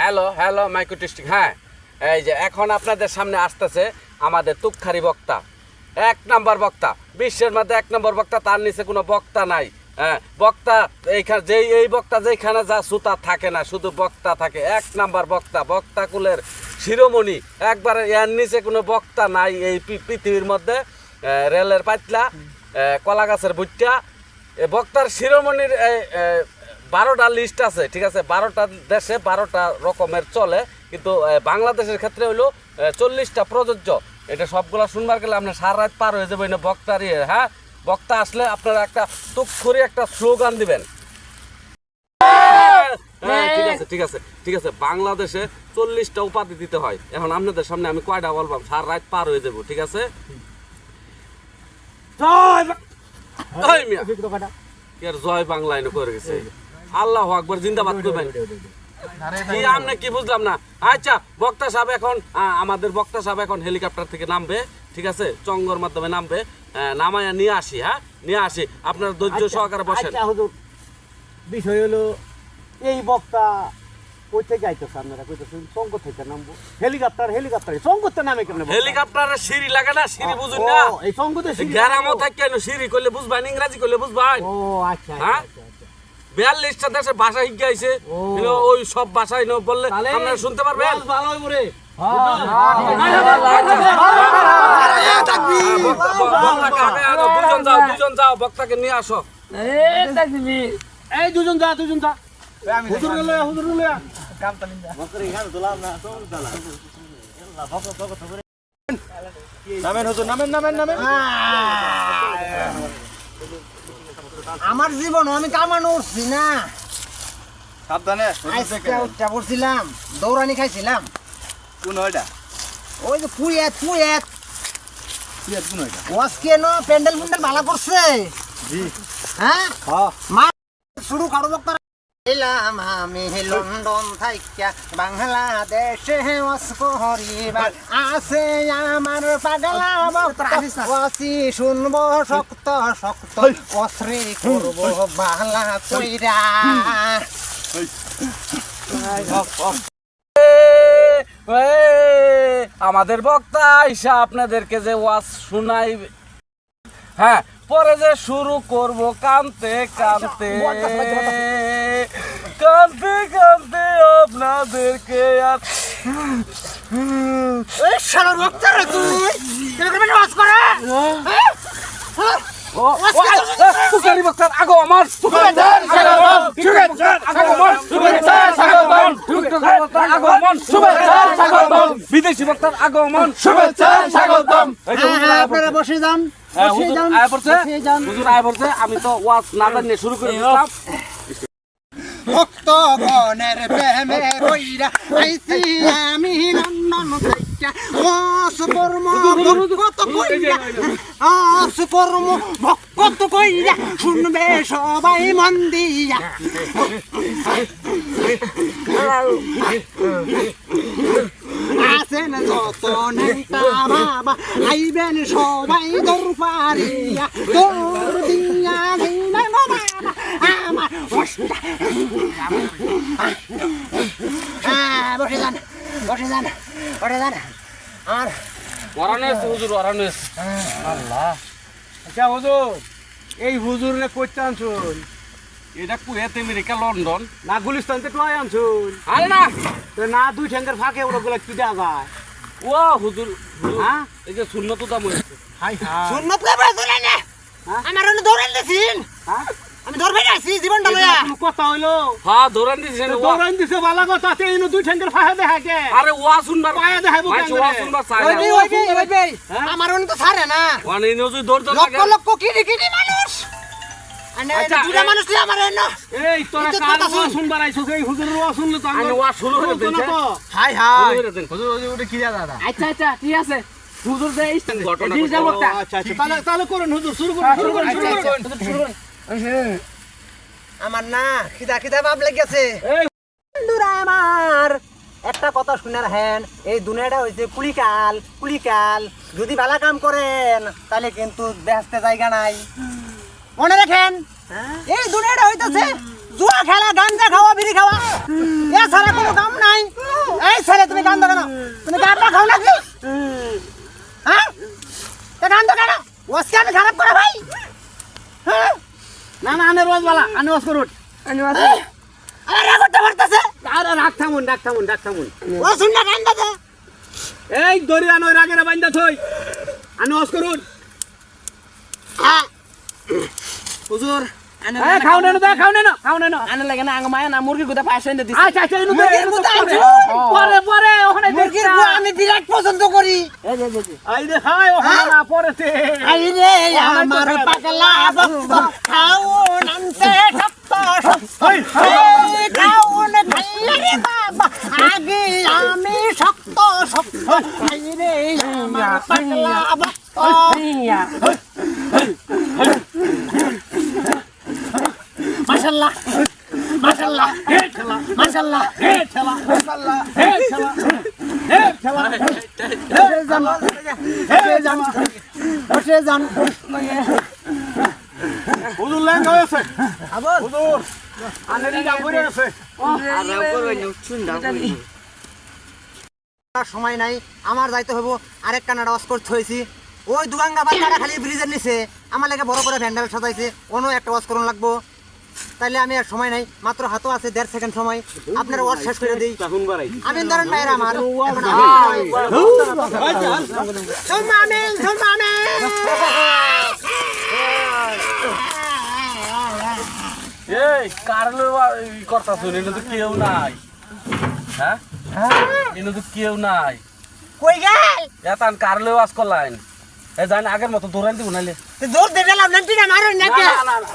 Hello hello micro testing. হ্যাঁ, এই যে এখন আপনাদের সামনে আসতেছে আমাদের তুপখারি বক্তা, 1 নাম্বার বক্তা, বিশ্বের মধ্যে 1 নম্বর বক্তা, তার নিচে কোনো বক্তা নাই। হ্যাঁ, বক্তা এইখানে এই বক্তা যেখানে যা সুতা থাকে না, শুধু বক্তা থাকে, 1 নাম্বার বক্তা, বক্তাকুলের শিরোমণি, একবারে এর নিচে কোনো বক্তা নাই এই পৃথিবীর মধ্যে। রেলের পাতলা, কলা গাছের ভুট্টা, বক্তার শিরোমণির 12টা লিস্ট আছে, ঠিক আছে? 12টা দেশে 12টা রকমের চলে, কিন্তু বাংলাদেশের ক্ষেত্রে হইলো 40টা প্রযোজ্য। এটা সবগুলো শুনবার গেলে আপনার সারা রাত পার হয়ে যাবে না বক্তার ইয়ে। হ্যাঁ, বক্তা আসলে আপনারা একটা তুখুরি একটা স্লোগান দিবেন। হ্যাঁ, ঠিক আছে ঠিক আছে ঠিক আছে। বাংলাদেশে 40টা উপাধি দিতে হয়। এখন আপনাদের সামনে আমি কয়টা বলবাম, সারা রাত পার হয়ে যাবো, ঠিক আছে? জয় বাংলা এনে করে গেছে, আল্লাহু আকবার, জিন্দাবাদ করবেন। কি আমনে কি বুঝলাম না। আচ্ছা, বক্তা সাহেব এখন আমাদের বক্তা সাহেব এখন হেলিকপ্টার থেকে নামবে, ঠিক আছে? চঙ্গর মাধ্যমে নামবে, নামায়া নিয়ে আসি। হ্যাঁ, নিয়ে আসি, আপনার ধৈর্য সহকারে বসেন। বিষয় হলো এই বক্তা কই থেকে আইতেছে, আপনারা কইতেছেন চঙ্গ থেকে নামবো। হেলিকপ্টার চঙ্গতে নামে কেন? হেলিকপ্টারের সিঁড়ি লাগে না, সিঁড়ি বুঝুন না? এই চঙ্গতে সিঁড়ি গ্রামও থাকে কেন, সিঁড়ি করলে বুঝবেন, ইংরাজি করলে বুঝবেন। ও আচ্ছা হ্যাঁ, 42টা দেশের ভাষা শিখে আইছে, ওই সব ভাষাই বললে আপনারা শুনতে পারবেন। ভালো হইব রে। দুজন যাও, বক্তাকে নিয়ে আসো। এই দুজন যা হুজুর লয়া নামেন হুজুর, নামেন। আমার জীবন আমি কামানো উঠছি না, সাবধানে উঠটা পড়ছিলাম, দৌড়ানি খাইছিলাম। কোন ওইটা? ওই যে পুয়েত কোন ওইটা? ওয়াজ কেন প্যান্ডেল ভালো করছে। হ্যাঁ, মা শুরু কারো বক্তা এলাম আমি লন্ডন থাইকা বাংলাদেশে ওয়াজ করিবার আছে আমার পাগলা বক্তা, ওয়াসি শুনবো শক্ত অশ্রী করবো বাংলা কইরা। আমাদের বক্তা আইসা আপনাদেরকে যে ওয়াজ শুনাই, হ্যাঁ, পরে যে শুরু করব কানতে আপনাদেরকে। আর এই শালার বক্তা রে তুই কেন ওয়াজ করে? তুকারি বক্তার আগো আমার বিদেশি বক্তার আগমন, শুভেচ্ছা স্বাগতম। আপনারা বসে যান। আমি তো ওয়াজ না জানিয়ে শুরু করে দিলাম। ভক্ত গণের প্রেমে কইরা আইছি আমি লন্ডন থেকে ওয়াজ কর্ম ভক্ত কইরা, ওয়াজ কর্ম ভক্ত কইরা শুনবে সবাই মন দিয়া। আসেন যত নেতা বাবা আইবেন সবাই দৌড় পারিয়া, দৌড় দিয়া দিলেন বাবা আমার বসে যান আর হুজুর আল্লাহ। আচ্ছা হুজুর, এই হুজুর রে কইতে আনছুন? এটা কুয়েত, আমেরিকা, লন্ডন না গুলিস্তান থেকে টয় আনছুন? আরে না, তো না দুই ঠ্যাঙ্গের ফাঁকে ওগুলো কি দেওয়া যায়? ও হুজুর, হ্যাঁ, এই যে শূন্যত দাম হয়েছে। হাই সুন্নত কে বলে ধরে না আমার অন্য দৌড়ান দিছিন। হ্যাঁ, আমি ধরবে আছি জীবনটা লয়া। কথা হইলো হ্যাঁ, ধরেন দিছে দৌড়ান দিছে বালা কথা, তেইনো দুই ঠ্যাঙ্গের ফাঁকে দেখা কে? আরে ওয়া শুনবার পায়া দেখাইবো কেন? ওয়া শুনবার চাই ওই না। বে আমার অন্য তো ছাড়ে না, ওয়ান এই নজুই দৌড় তো লাগে। লক্ষ কিডি মানুষ আনে দুটা মানুষ তুই আমার এন্ন। এই তোরা কার ওয়া শুনবার আইছস? এই হুজুরের ওয়া শুনলে তো আমি ওয়া শুরু করে দিয়েছে। হাই হুজুর ওটা কি দাদা? আচ্ছা ঠিক আছে, হুজুর যে ঘটনা আচ্ছা তাহলে করুন হুজুর, শুরু করুন। আমার না খিদা ভাব লেগেছে। বন্ধুরা আমার একটা কথা শুনে রাখেন, এই দুনিয়াটা হইছে কুলিকাল। যদি ভালো কাম করেন তাহলে কিন্তু ব্যস্ত জায়গা নাই। মনে রাখেন, এই দুনিয়াটা হইতেছে জুয়া খেলা, গাঞ্জা খাওয়া, বিড়ি খাওয়া, এছাড়া কোনো কাম নাই। এই ছেলে তুমি কান্দো কেন? তুমি গাঁদা খাও নাকি? হ্যাঁ? তা কান্দো কেন? ওসকে আমি খারাপ করে ভাই? হ্যাঁ? না না আনে রোজ বালা আনে ওয়াজ করুন আমার রাগ করতে পারতেছে। আরে রাখ থামুন রাখ থামুন রাখ থামুন ও শুননা কান্দাছে। এই দড়ি আনো রাগের বাইন্দা থই আনে ওয়াজ করুন হ্যাঁ। হুজুর খাও নেন দা খাও নেন আনে লাগে না আঙ্গ মায়া না মুরগির গুদা পায়সা এনে দিছে আচ্ছা আচ্ছা ইনু মুরগির গুদা আনছো? পরে পরে ওখানে মুরগির গো আমি বিরাট পছন্দ করি। আই রে হাই ওখানে না পরেতে আই রে আমার পাগলা ভক্ত খাউন আনতে শক্ত শক্ত খাউন খাইলে রে বাবা আগে আমি শক্ত শক্ত আই রে আমার পাগলা ভক্ত মাশাআল্লাহ মাশাআল্লাহ মাশাআল্লাহ বসে যান হুজুর ল্যাং হয়েছে হুজুর আনেরি গাম করে আছে সময় নাই আমার যাইতে হবো আরেক কানাডা ওয়াশ করতে হয়েছি ওই দুগাঙ্গা বাচ্চারা খালি ব্রিজের নিচে আমার লাগে বড় করে ভ্যান্ডাল সাজাইছে অন্য একটা ওয়াশ করুন লাগবো তাইলে আমি আর সময় নাই মাত্র হাতও আছে 1.5 সেকেন্ড সময় আপনার ওয়াশ শেষ করে দিই তখন বাড়াই আমি ধরেন ভাইরা আমার এই কারলো কথা শুনি না তো কেউ নাই হ্যাঁ এনে তো কেউ নাই কই গেল এতান কারলো ওয়াজ করলাইন এ জানি আগের মতো দৌড়ান দিব নালে জোর দিয়ে গেলাম নাকি না মারো নাকি না, না, না।